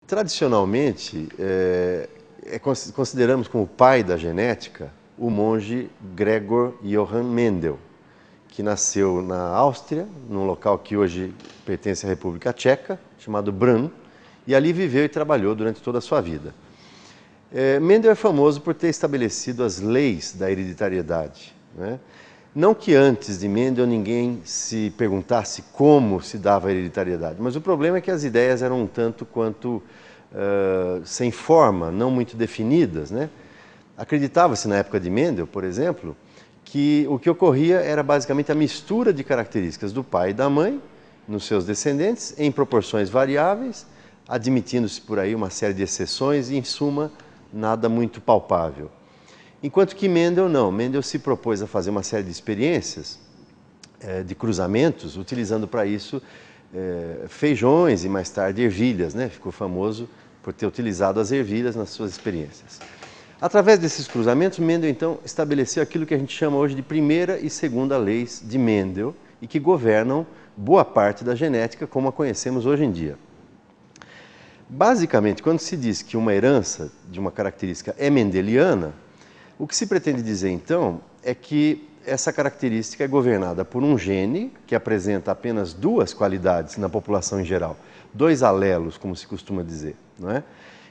Tradicionalmente, consideramos como pai da genética o monge Gregor Johann Mendel, que nasceu na Áustria, num local que hoje pertence à República Tcheca, chamado Brno, e ali viveu e trabalhou durante toda a sua vida. Mendel é famoso por ter estabelecido as leis da hereditariedade, né? Não que antes de Mendel ninguém se perguntasse como se dava a hereditariedade, mas o problema é que as ideias eram um tanto quanto sem forma, não muito definidas, né? Acreditava-se na época de Mendel, por exemplo, que o que ocorria era basicamente a mistura de características do pai e da mãe nos seus descendentes em proporções variáveis, admitindo-se por aí uma série de exceções e, em suma, nada muito palpável. Enquanto que Mendel não. Mendel se propôs a fazer uma série de experiências, de cruzamentos, utilizando para isso feijões e mais tarde ervilhas, né? Ficou famoso por ter utilizado as ervilhas nas suas experiências. Através desses cruzamentos, Mendel então estabeleceu aquilo que a gente chama hoje de primeira e segunda leis de Mendel e que governam boa parte da genética como a conhecemos hoje em dia. Basicamente, quando se diz que uma herança de uma característica é mendeliana, o que se pretende dizer, então, é que essa característica é governada por um gene que apresenta apenas duas qualidades na população em geral, dois alelos, como se costuma dizer, não é?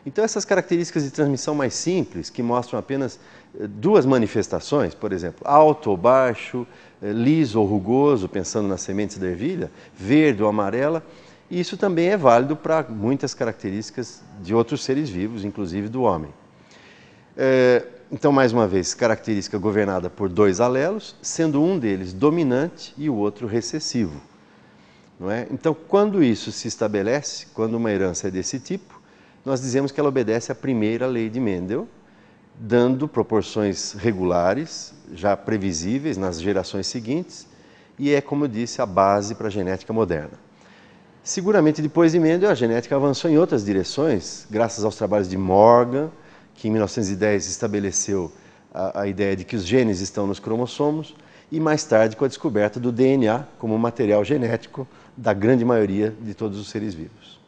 Então, essas características de transmissão mais simples, que mostram apenas duas manifestações, por exemplo, alto ou baixo, liso ou rugoso, pensando nas sementes da ervilha, verde ou amarela, e isso também é válido para muitas características de outros seres vivos, inclusive do homem. Então, mais uma vez, característica governada por dois alelos, sendo um deles dominante e o outro recessivo, não é? Então, quando isso se estabelece, quando uma herança é desse tipo, nós dizemos que ela obedece à primeira lei de Mendel, dando proporções regulares, já previsíveis nas gerações seguintes, e é, como eu disse, a base para a genética moderna. Seguramente, depois de Mendel, a genética avançou em outras direções, graças aos trabalhos de Morgan, que em 1910 estabeleceu a ideia de que os genes estão nos cromossomos, e mais tarde com a descoberta do DNA como material genético da grande maioria de todos os seres vivos.